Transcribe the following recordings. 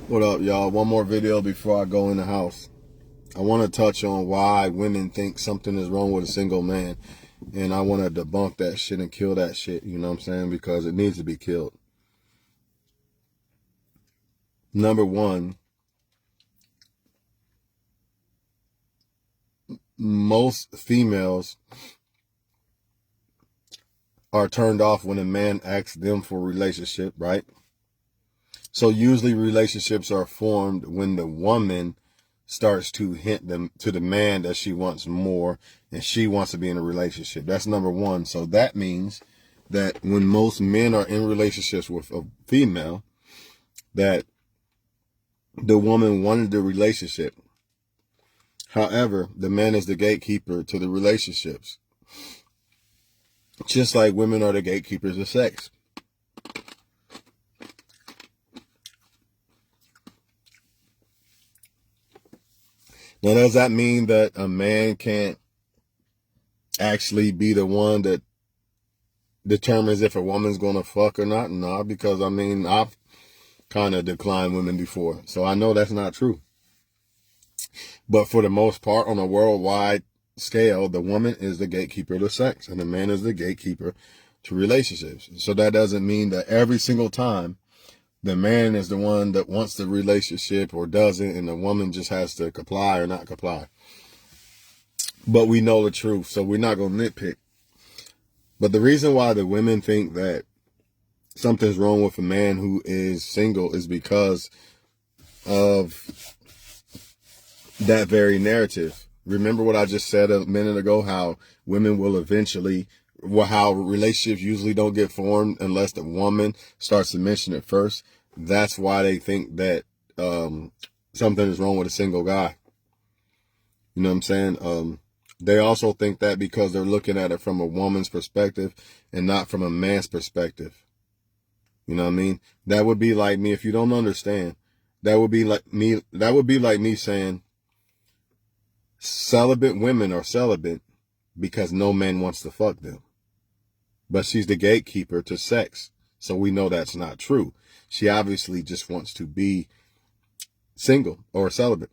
What up, y'all? One more video before I go in the house. I want to touch on why women think something is wrong with a single man. And I want to debunk that shit and kill that shit, you know what I'm saying? Because it needs to be killed. Number one, most females are turned off when a man asks them for a relationship, right? So usually relationships are formed when the woman starts to hint them to the man that she wants more and she wants to be in a relationship. That's number one. So that means that when most men are in relationships with a female, that the woman wanted the relationship. However, the man is the gatekeeper to the relationships. Just like women are the gatekeepers of sex. Now, does that mean that a man can't actually be the one that determines if a woman's going to fuck or not? No, because I mean, I've kind of declined women before, so I know that's not true. But for the most part, on a worldwide scale, the woman is the gatekeeper to sex and the man is the gatekeeper to relationships. So that doesn't mean that every single time the man is the one that wants the relationship or doesn't, and the woman just has to comply or not comply. But we know the truth, so we're not going to nitpick. But the reason why the women think that something's wrong with a man who is single is because of that very narrative. Remember what I just said a minute ago, how women will eventually, how relationships usually don't get formed unless the woman starts to mention it first. That's why they think that something is wrong with a single guy. You know what I'm saying? They also think that because they're looking at it from a woman's perspective and not from a man's perspective. You know what I mean? That would be like me, if you don't understand, that would be like me saying celibate women are celibate because no man wants to fuck them. But she's the gatekeeper to sex. So we know that's not true. She obviously just wants to be single or celibate.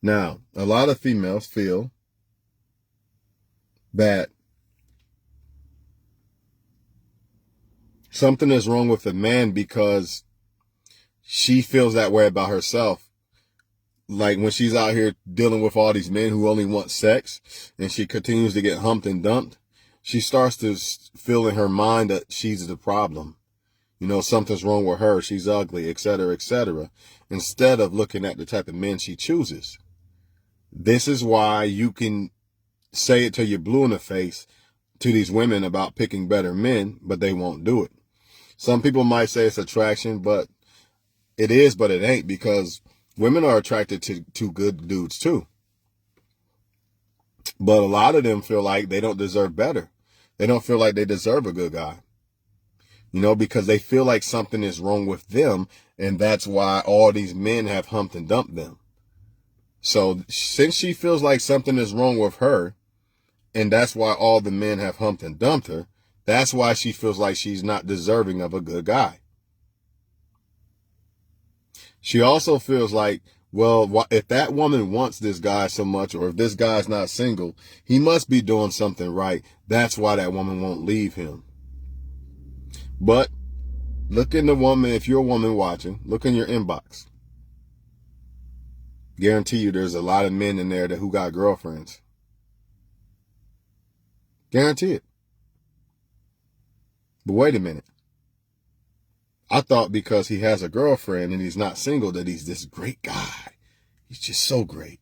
Now, a lot of females feel that something is wrong with a man because she feels that way about herself. Like when she's out here dealing with all these men who only want sex and she continues to get humped and dumped, she starts to feel in her mind that she's the problem. You know, something's wrong with her. She's ugly, etc., etc. Instead of looking at the type of men she chooses. This is why you can say it till you're blue in the face to these women about picking better men, but they won't do it. Some people might say it's attraction, but it is, but it ain't, because women are attracted to good dudes too. But a lot of them feel like they don't deserve better. They don't feel like they deserve a good guy. You know, because they feel like something is wrong with them, and that's why all these men have humped and dumped them. So since she feels like something is wrong with her, and that's why all the men have humped and dumped her, that's why she feels like she's not deserving of a good guy. She also feels like, well, if that woman wants this guy so much, or if this guy's not single, he must be doing something right. That's why that woman won't leave him. But look in the woman, if you're a woman watching, look in your inbox. Guarantee you there's a lot of men in there who got girlfriends. Guarantee it. But wait a minute. I thought because he has a girlfriend and he's not single that he's this great guy. He's just so great.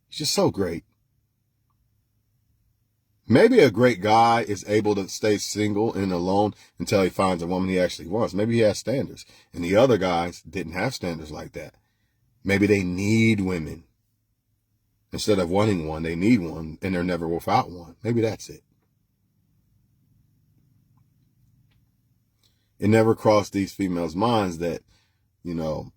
He's just so great. Maybe a great guy is able to stay single and alone until he finds a woman he actually wants. Maybe he has standards. And the other guys didn't have standards like that. Maybe they need women. Instead of wanting one, they need one, and they're never without one. Maybe that's it. It never crossed these females' minds that, you know,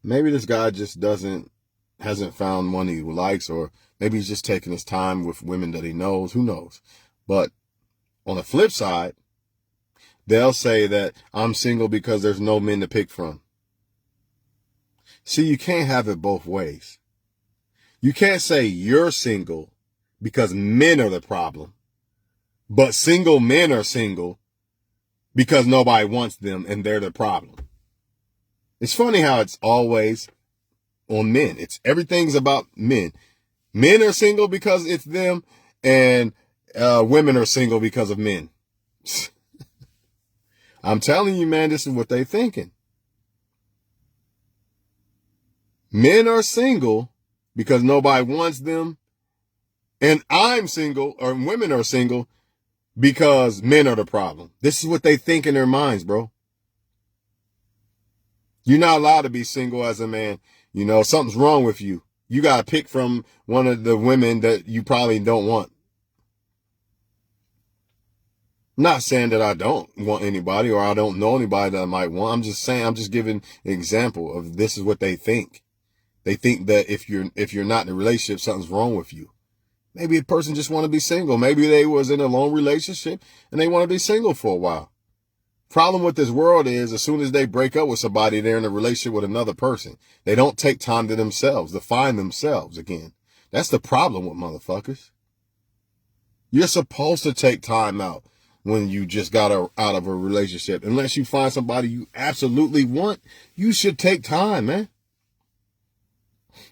maybe this guy just hasn't found one he likes, or maybe he's just taking his time with women that he knows. Who knows? But on the flip side, they'll say that I'm single because there's no men to pick from. See, you can't have it both ways. You can't say you're single because men are the problem, but single men are single because nobody wants them and they're the problem. It's funny how it's always on men. Everything's about men. Men are single because it's them, and women are single because of men. I'm telling you, man, this is what they thinking. Men are single because nobody wants them, and I'm single, or women are single because men are the problem. This is what they think in their minds, bro. You're not allowed to be single as a man. You know, something's wrong with you. You got to pick from one of the women that you probably don't want. I'm not saying that I don't want anybody or I don't know anybody that I might want. I'm just saying, I'm just giving an example of this is what they think. They think that if you're not in a relationship, something's wrong with you. Maybe a person just want to be single. Maybe they was in a long relationship and they want to be single for a while. Problem with this world is as soon as they break up with somebody, they're in a relationship with another person. They don't take time to themselves, to find themselves again. That's the problem with motherfuckers. You're supposed to take time out when you just got out of a relationship. Unless you find somebody you absolutely want, you should take time, man.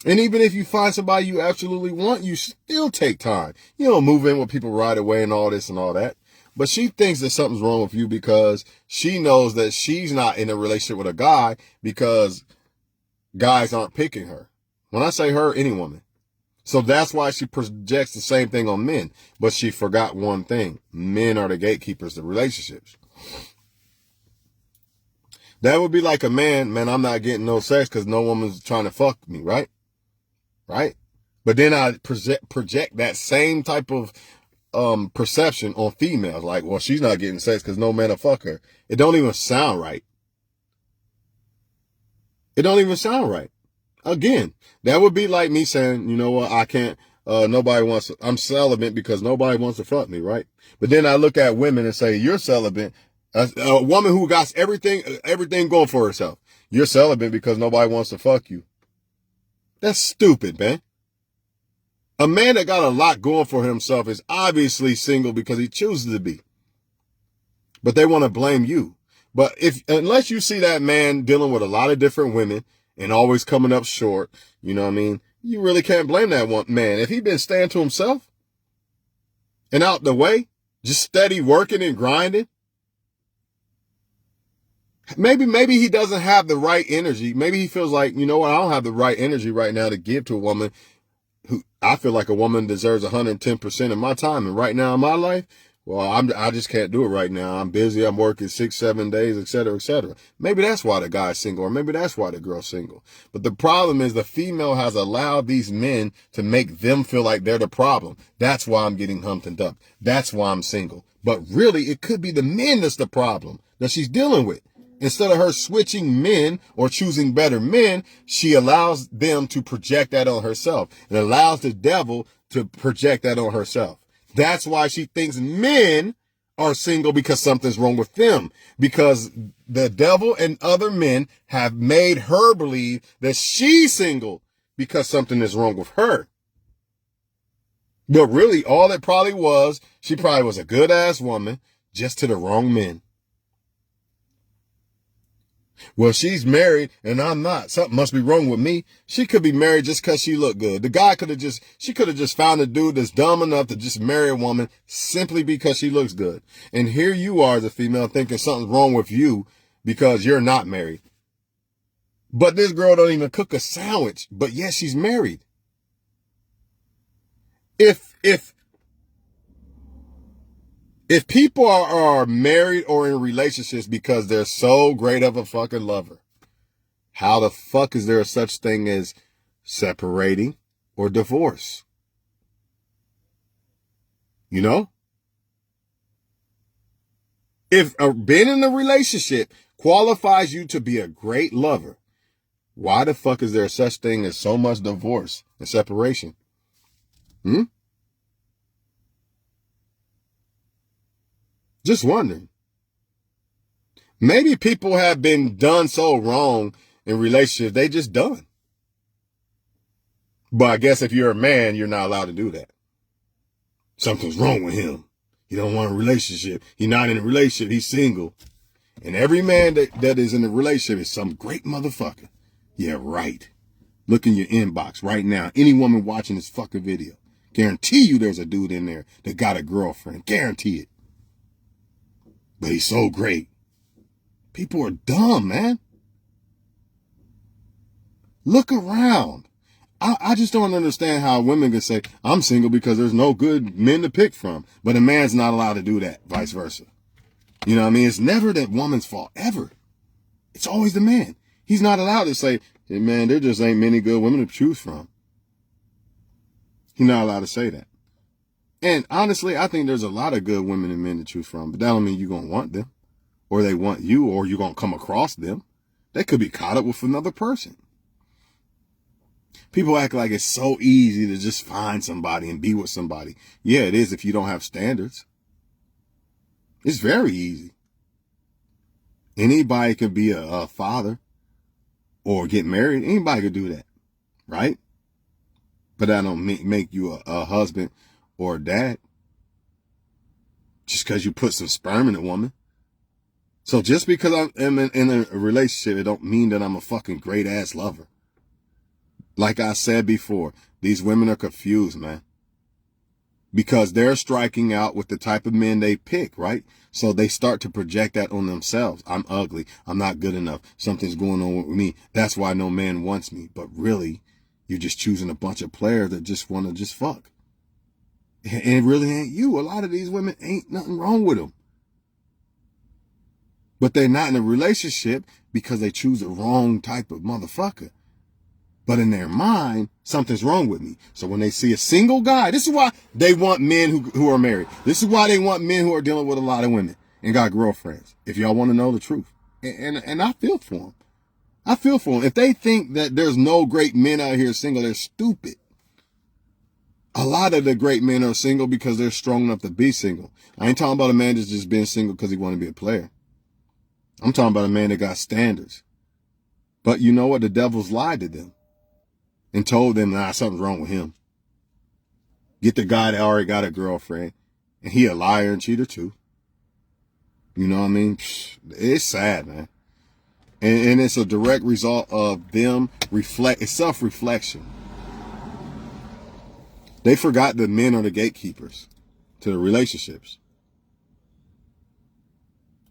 And even if you find somebody you absolutely want, you still take time. You don't move in with people right away and all this and all that. But she thinks that something's wrong with you because she knows that she's not in a relationship with a guy because guys aren't picking her. When I say her, any woman. So that's why she projects the same thing on men. But she forgot one thing. Men are the gatekeepers of relationships. That would be like a man, I'm not getting no sex because no woman's trying to fuck me, right? Right? But then I project that same type of perception on females. Like, well, she's not getting sex because no man will fuck her. It don't even sound right. It don't even sound right. Again, that would be like me saying, you know what, I can't, I'm celibate because nobody wants to fuck me, right? But then I look at women and say, you're celibate. A woman who got everything going for herself. You're celibate because nobody wants to fuck you. That's stupid, man. A man that got a lot going for himself is obviously single because he chooses to be. But they want to blame you. But unless you see that man dealing with a lot of different women and always coming up short, you know what I mean? You really can't blame that one man. If he'd been staying to himself and out the way, just steady working and grinding, maybe he doesn't have the right energy. Maybe he feels like, you know what, I don't have the right energy right now to give to a woman who I feel like a woman deserves 110% of my time. And right now in my life, well, I just can't do it right now. I'm busy. I'm working 6-7 days, et cetera, et cetera. Maybe that's why the guy's single, or maybe that's why the girl's single. But the problem is the female has allowed these men to make them feel like they're the problem. That's why I'm getting humped and dumped. That's why I'm single. But really, it could be the men that's the problem that she's dealing with. Instead of her switching men or choosing better men, she allows them to project that on herself and allows the devil to project that on herself. That's why she thinks men are single because something's wrong with them. Because the devil and other men have made her believe that she's single because something is wrong with her. But really, all it probably was, she probably was a good ass woman just to the wrong men. Well, she's married and I'm not. Something must be wrong with me. She could be married just because she looked good. The guy she could have just found a dude that's dumb enough to just marry a woman simply because she looks good. And here you are as a female thinking something's wrong with you because you're not married. But this girl don't even cook a sandwich, but yes, she's married. If people are married or in relationships because they're so great of a fucking lover, how the fuck is there such thing as separating or divorce? You know? If being in a relationship qualifies you to be a great lover, why the fuck is there such thing as so much divorce and separation? Just wondering. Maybe people have been done so wrong in relationships, they just done. But I guess if you're a man, you're not allowed to do that. Something's wrong with him. He don't want a relationship. He's not in a relationship. He's single. And every man that is in a relationship is some great motherfucker. Yeah, right. Look in your inbox right now. Any woman watching this fucking video. Guarantee you there's a dude in there that got a girlfriend. Guarantee it. But he's so great. People are dumb, man. Look around. I just don't understand how women can say, I'm single because there's no good men to pick from. But a man's not allowed to do that, vice versa. You know what I mean? It's never that woman's fault, ever. It's always the man. He's not allowed to say, hey, man, there just ain't many good women to choose from. He's not allowed to say that. And honestly, I think there's a lot of good women and men to choose from. But that don't mean you're going to want them. Or they want you, or you're going to come across them. They could be caught up with another person. People act like it's so easy to just find somebody and be with somebody. Yeah, it is if you don't have standards. It's very easy. Anybody could be a father or get married. Anybody could do that, right? But that don't make you a husband or a dad just because you put some sperm in a woman. So just because I'm in a relationship, it don't mean that I'm a fucking great ass lover. Like I said before, these women are confused, man. Because they're striking out with the type of men they pick, right? So they start to project that on themselves. I'm ugly. I'm not good enough. Something's going on with me. That's why no man wants me. But really, you're just choosing a bunch of players that just want to just fuck. And it really ain't you. A lot of these women ain't nothing wrong with them. But they're not in a relationship because they choose the wrong type of motherfucker. But in their mind, something's wrong with me. So when they see a single guy, this is why they want men who are married. This is why they want men who are dealing with a lot of women and got girlfriends. If y'all want to know the truth. And I feel for them. I feel for them. If they think that there's no great men out here single, they're stupid. A lot of the great men are single because they're strong enough to be single. I ain't talking about a man that's just being single because he want to be a player. I'm talking about a man that got standards. But you know what? The devil's lied to them. And told them, nah, something's wrong with him. Get the guy that already got a girlfriend. And he a liar and cheater too. You know what I mean? It's sad, man. And it's a direct result of them it's self-reflection. They forgot that men are the gatekeepers to the relationships.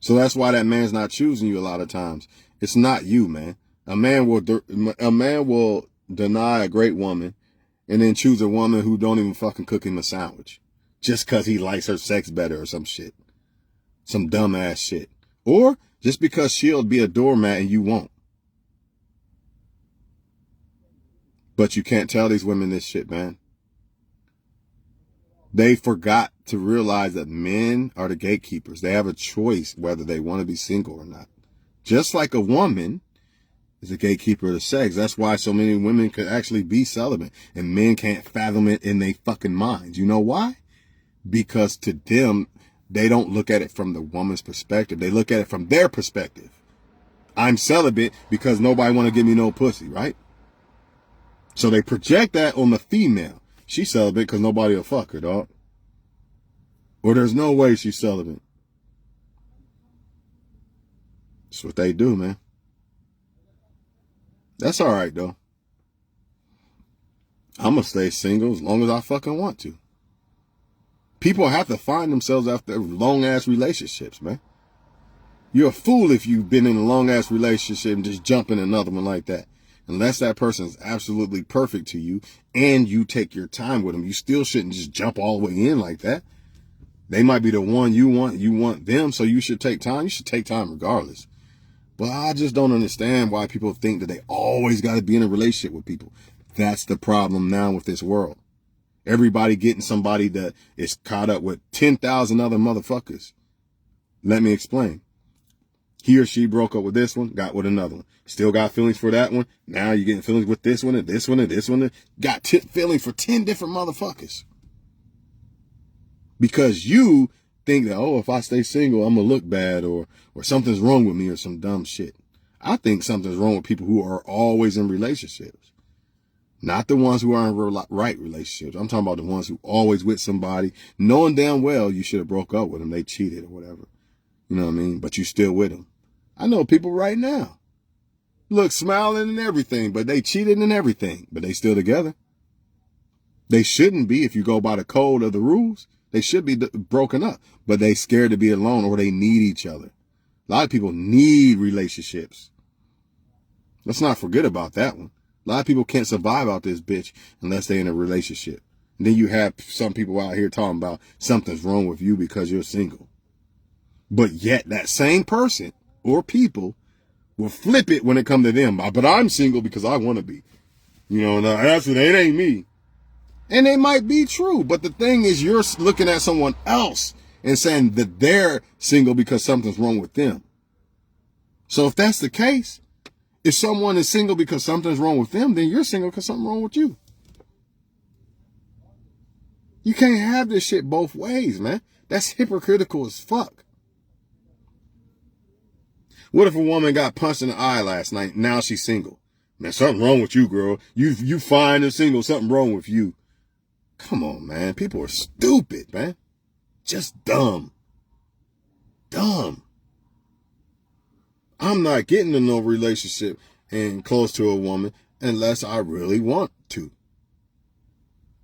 So that's why that man's not choosing you a lot of times. It's not you, man. A man will deny a great woman and then choose a woman who don't even fucking cook him a sandwich just because he likes her sex better or some shit. Some dumb ass shit. Or just because she'll be a doormat and you won't. But you can't tell these women this shit, man. They forgot to realize that men are the gatekeepers. They have a choice whether they want to be single or not. Just like a woman is a gatekeeper of the sex. That's why so many women could actually be celibate and men can't fathom it in their fucking minds. You know why? Because to them, they don't look at it from the woman's perspective. They look at it from their perspective. I'm celibate because nobody want to give me no pussy, right? So they project that on the female. She's celibate because nobody will fuck her, dog. Or there's no way she's celibate. That's what they do, man. That's all right, though. I'm going to stay single as long as I fucking want to. People have to find themselves after long-ass relationships, man. You're a fool if you've been in a long-ass relationship and just jump in another one like that. Unless that person is absolutely perfect to you and you take your time with them, you still shouldn't just jump all the way in like that. They might be the one you want them, so you should take time. You should take time regardless. But I just don't understand why people think that they always got to be in a relationship with people. That's the problem now with this world. Everybody getting somebody that is caught up with 10,000 other motherfuckers. Let me explain. He or she broke up with this one, got with another one. Still got feelings for that one. Now you're getting feelings with this one and this one and this one. Got feelings for 10 different motherfuckers. Because you think that, oh, if I stay single, I'm going to look bad or something's wrong with me or some dumb shit. I think something's wrong with people who are always in relationships. Not the ones who are in right relationships. I'm talking about the ones who always with somebody, knowing damn well you should have broke up with them. They cheated or whatever. You know what I mean? But you still with them. I know people right now. Look, smiling and everything, but they cheated and everything. But they still together. They shouldn't be if you go by the code of the rules. They should be broken up. But they scared to be alone or they need each other. A lot of people need relationships. Let's not forget about that one. A lot of people can't survive out this bitch unless they're in a relationship. And then you have some people out here talking about something's wrong with you because you're single. But yet that same person or people will flip it when it comes to them. But I'm single because I want to be. You know, that's it ain't me. And they might be true. But the thing is, you're looking at someone else and saying that they're single because something's wrong with them. So if that's the case, if someone is single because something's wrong with them, then you're single because something's wrong with you. You can't have this shit both ways, man. That's hypocritical as fuck. What if a woman got punched in the eye last night? Now she's single. Man, something wrong with you, girl. You fine and single. Something wrong with you. Come on, man. People are stupid, man. Just dumb. Dumb. I'm not getting in no relationship and close to a woman unless I really want to.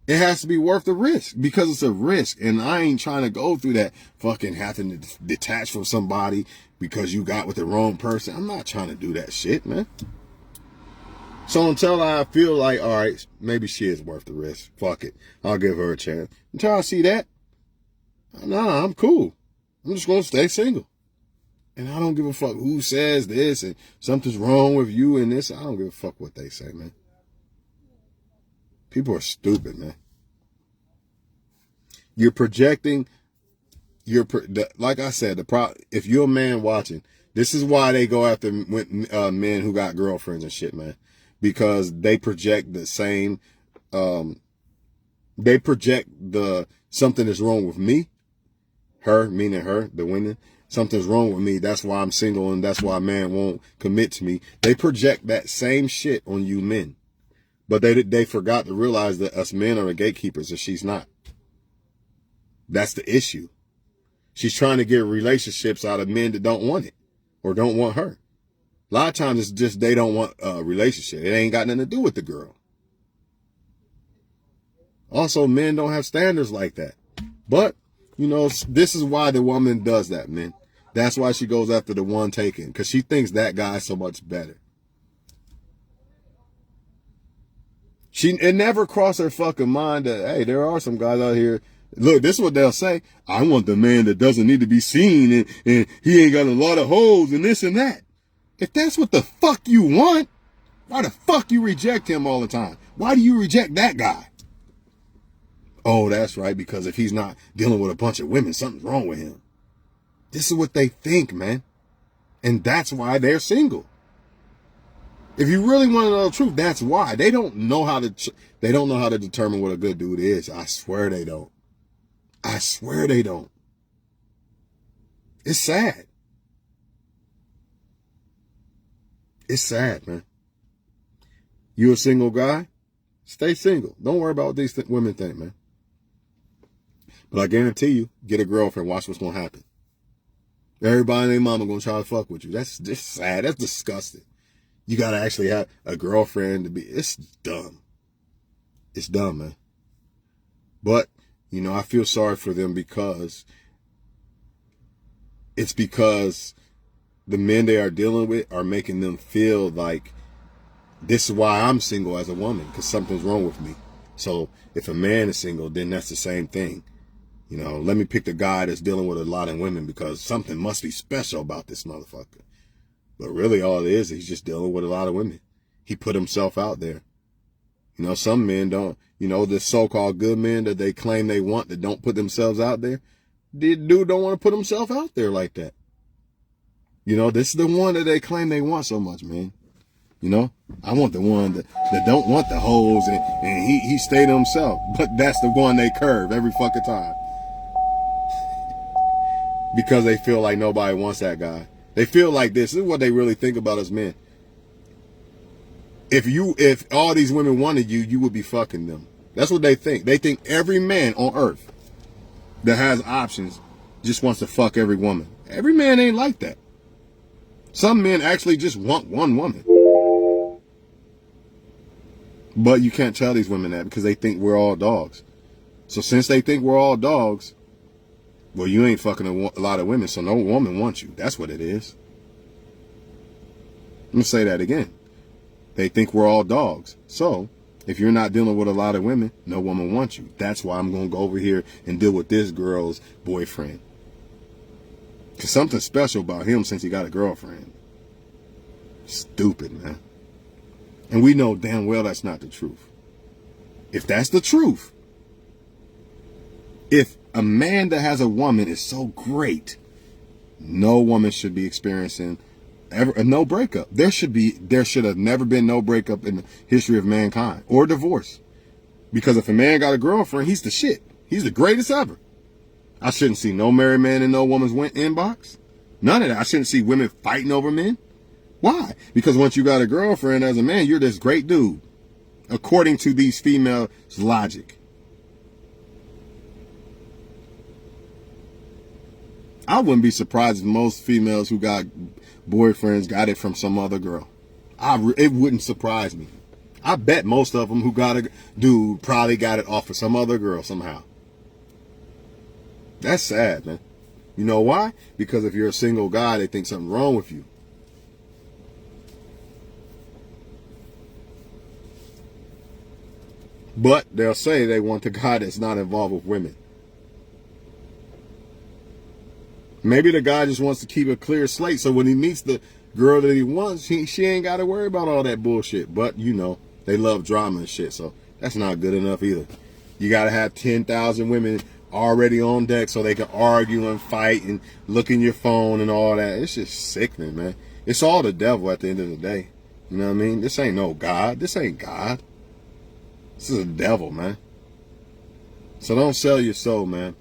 It has to be worth the risk because it's a risk. And I ain't trying to go through that fucking having to detach from somebody because you got with the wrong person. I'm not trying to do that shit, man. So until I feel like, all right, maybe she is worth the risk. Fuck it. I'll give her a chance. Until I see that, nah, I'm cool. I'm just going to stay single. And I don't give a fuck who says this and something's wrong with you and this. I don't give a fuck what they say, man. People are stupid, man. You're projecting. Like I said, if you're a man watching, this is why they go after men who got girlfriends and shit, man. Because they project the same. They project something is wrong with me. Her, meaning her, the women. Something's wrong with me. That's why I'm single and that's why a man won't commit to me. They project that same shit on you men. But they forgot to realize that us men are the gatekeepers and she's not. That's the issue. She's trying to get relationships out of men that don't want it or don't want her. A lot of times it's just they don't want a relationship. It ain't got nothing to do with the girl. Also, men don't have standards like that. But, you know, this is why the woman does that, man. That's why she goes after the one taken. Because she thinks that guy's so much better. It never crossed her fucking mind that, hey, there are some guys out here. Look, this is what they'll say. I want the man that doesn't need to be seen and he ain't got a lot of holes and this and that. If that's what the fuck you want, why the fuck you reject him all the time? Why do you reject that guy? Oh, that's right, because if he's not dealing with a bunch of women, something's wrong with him. This is what they think, man. And that's why they're single. If you really want to know the truth, that's why. They don't know how to determine what a good dude is. I swear they don't. I swear they don't. It's sad. It's sad, man. You a single guy? Stay single. Don't worry about what these women think, man. But I guarantee you, get a girlfriend, watch what's going to happen. Everybody and their mama going to try to fuck with you. That's just sad. That's disgusting. You got to actually have a girlfriend to be. It's dumb. It's dumb, man. But, you know, I feel sorry for them because the men they are dealing with are making them feel like this is why I'm single as a woman, because something's wrong with me. So if a man is single, then that's the same thing. You know, let me pick the guy that's dealing with a lot of women because something must be special about this motherfucker. But really all it is, he's just dealing with a lot of women. He put himself out there. You know, some men don't, you know, the so-called good men that they claim they want that don't put themselves out there. The dude don't want to put himself out there like that. You know, this is the one that they claim they want so much, man. You know, I want the one that don't want the hoes and he stay to himself. But that's the one they curve every fucking time. Because they feel like nobody wants that guy. They feel like this is what they really think about us men. If all these women wanted you, you would be fucking them. That's what they think. They think every man on earth that has options just wants to fuck every woman. Every man ain't like that. Some men actually just want one woman. But you can't tell these women that because they think we're all dogs. So since they think we're all dogs, well, you ain't fucking a lot of women, so no woman wants you. That's what it is. Let me say that again. They think we're all dogs. So if you're not dealing with a lot of women, no woman wants you. That's why I'm going to go over here and deal with this girl's boyfriend. Because something special about him since he got a girlfriend. Stupid, man. And we know damn well that's not the truth. If that's the truth, if a man that has a woman is so great, no woman should be experiencing no breakup. There should have never been no breakup in the history of mankind or divorce. Because if a man got a girlfriend, he's the shit. He's the greatest ever. I shouldn't see no married man in no woman's inbox. None of that. I shouldn't see women fighting over men. Why? Because once you got a girlfriend as a man, you're this great dude. According to these females' logic. I wouldn't be surprised if most females who got boyfriends got it from some other girl. It wouldn't surprise me. I bet most of them who got a dude probably got it off of some other girl somehow. That's sad, man. You know why? Because if you're a single guy, they think something's wrong with you. But they'll say they want the guy that's not involved with women. Maybe the guy just wants to keep a clear slate, so when he meets the girl that he wants, she ain't got to worry about all that bullshit. But, you know, they love drama and shit, so that's not good enough either. You got to have 10,000 women already on deck so they can argue and fight and look in your phone and all that. It's just sickening, man. It's all the devil at the end of the day. You know what I mean? This ain't no God. This ain't God. This is a devil, man. So don't sell your soul, man.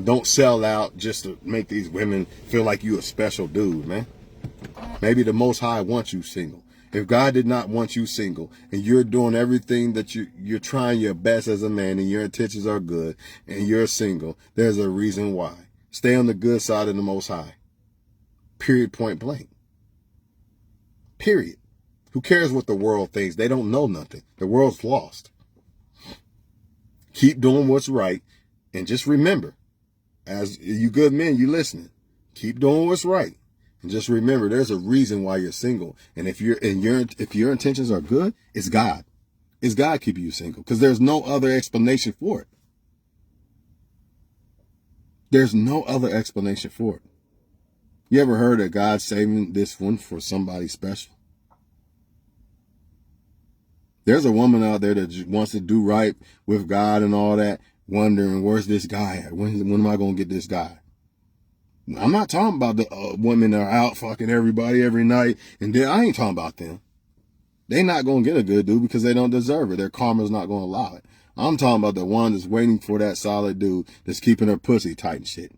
Don't sell out just to make these women feel like you a special dude, man. Maybe the Most High wants you single. If God did not want you single and you're doing everything that you're trying your best as a man and your intentions are good and you're single, there's a reason why. Stay on the good side of the Most High. Period, point blank. Period. Who cares what the world thinks? They don't know nothing. The world's lost. Keep doing what's right and just remember, as you good men, you listening, keep doing what's right. And just remember, there's a reason why you're single. And if your intentions are good, it's God. It's God keeping you single. Because there's no other explanation for it. There's no other explanation for it. You ever heard of God saving this one for somebody special? There's a woman out there that just wants to do right with God and all that, wondering, where's this guy at? When am I going to get this guy? I'm not talking about the women that are out fucking everybody every night. And I ain't talking about them. They not going to get a good dude because they don't deserve it. Their karma's not going to allow it. I'm talking about the one that's waiting for that solid dude that's keeping her pussy tight and shit.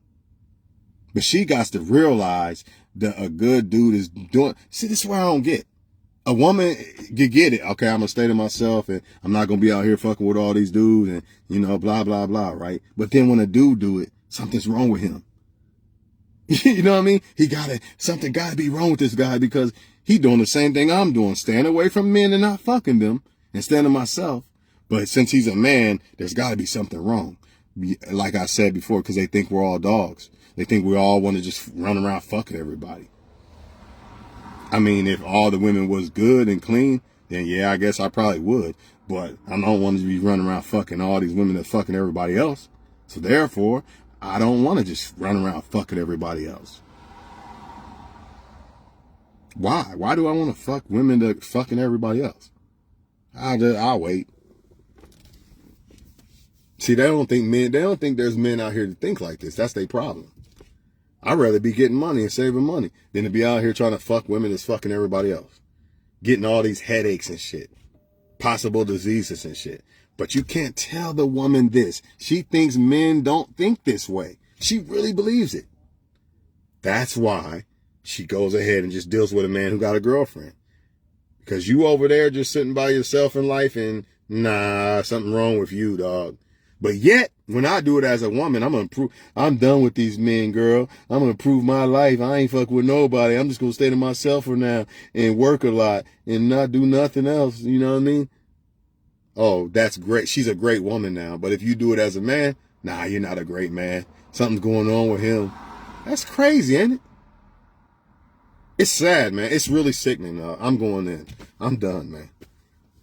But she got to realize that a good dude is doing. See, this is what I don't get. A woman could get it. Okay, I'm going to stay to myself and I'm not going to be out here fucking with all these dudes and, you know, blah, blah, blah, right? But then when a dude do it, something's wrong with him. You know what I mean? Something got to be wrong with this guy because he doing the same thing I'm doing, staying away from men and not fucking them and staying to myself. But since he's a man, there's got to be something wrong. Like I said before, because they think we're all dogs. They think we all want to just run around fucking everybody. I mean, if all the women was good and clean, then yeah, I guess I probably would. But I don't want to be running around fucking all these women that's fucking everybody else. So therefore, I don't want to just run around fucking everybody else. Why? Why do I want to fuck women that fucking everybody else? I'll wait. See, they don't think there's men out here to think like this. That's their problem. I'd rather be getting money and saving money than to be out here trying to fuck women that's fucking everybody else. Getting all these headaches and shit. Possible diseases and shit. But you can't tell the woman this. She thinks men don't think this way. She really believes it. That's why she goes ahead and just deals with a man who got a girlfriend. Because you over there just sitting by yourself in life and nah, something wrong with you, dog. But yet, when I do it as a woman, I'm done with these men, girl. I'm gonna improve my life. I ain't fuck with nobody. I'm just gonna stay to myself for now and work a lot and not do nothing else. You know what I mean? Oh, that's great. She's a great woman now. But if you do it as a man, nah, you're not a great man. Something's going on with him. That's crazy, ain't it? It's sad, man. It's really sickening. I'm going in. I'm done, man.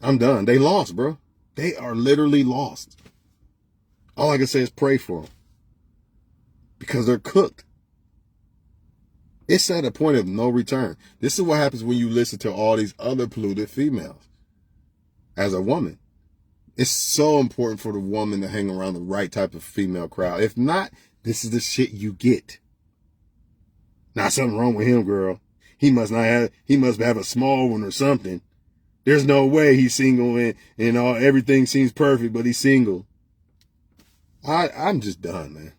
I'm done. They lost, bro. They are literally lost. All I can say is pray for them. Because they're cooked. It's at a point of no return. This is what happens when you listen to all these other polluted females. As a woman. It's so important for the woman to hang around the right type of female crowd. If not, this is the shit you get. Now, something wrong with him, girl. He must have a small one or something. There's no way he's single and everything seems perfect, but he's single. I'm just done, man.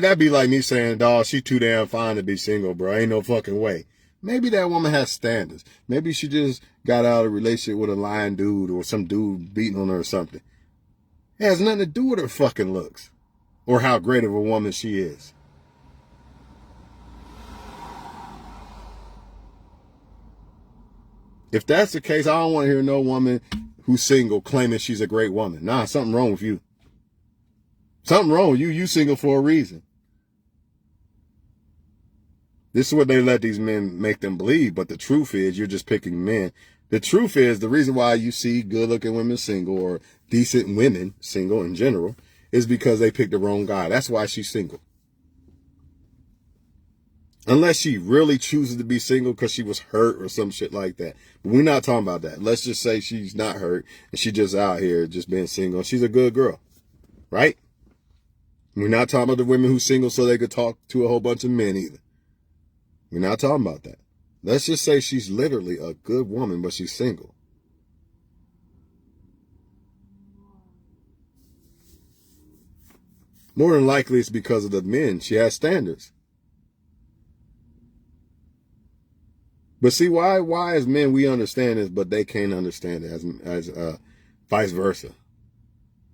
That'd be like me saying, dawg, she too damn fine to be single, bro. Ain't no fucking way. Maybe that woman has standards. Maybe she just got out of a relationship with a lying dude or some dude beating on her or something. It has nothing to do with her fucking looks or how great of a woman she is. If that's the case, I don't want to hear no woman who's single claiming she's a great woman. Nah, something wrong with you. Something wrong with you. You single for a reason. This is what they let these men make them believe, but the truth is you're just picking men. The truth is the reason why you see good-looking women single or decent women single in general is because they picked the wrong guy. That's why she's single. Unless she really chooses to be single because she was hurt or some shit like that. But we're not talking about that. Let's just say she's not hurt and she's just out here just being single. She's a good girl, right? We're not talking about the women who's single so they could talk to a whole bunch of men either. We're not talking about that. Let's just say she's literally a good woman, but she's single. More than likely it's because of the men. She has standards. But see, why as men we understand this, but they can't understand it as vice versa.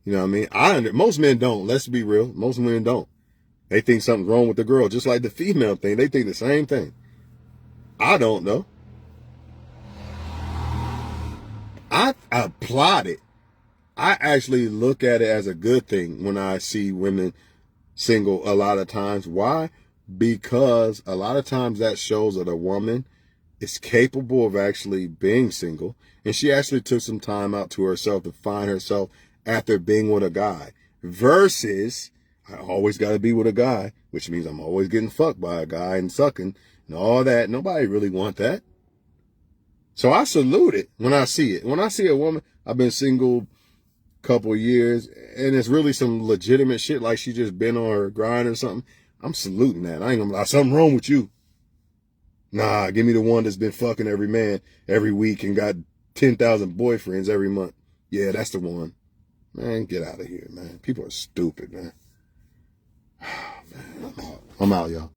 You know what I mean? Most men don't. Let's be real. Most men don't. They think something's wrong with the girl, just like the female thing. They think the same thing. I don't know. I applaud it. I actually look at it as a good thing when I see women single a lot of times. Why? Because a lot of times that shows that a woman is capable of actually being single, and she actually took some time out to herself to find herself after being with a guy, versus I always got to be with a guy, which means I'm always getting fucked by a guy and sucking and all that. Nobody really want that. So I salute it when I see it. When I see a woman, I've been single a couple years, and it's really some legitimate shit, like she just been on her grind or something. I'm saluting that. I ain't gonna lie, something wrong with you. Nah, give me the one that's been fucking every man every week and got 10,000 boyfriends every month. Yeah, that's the one. Man, get out of here, man. People are stupid, man. Man, I'm out, y'all.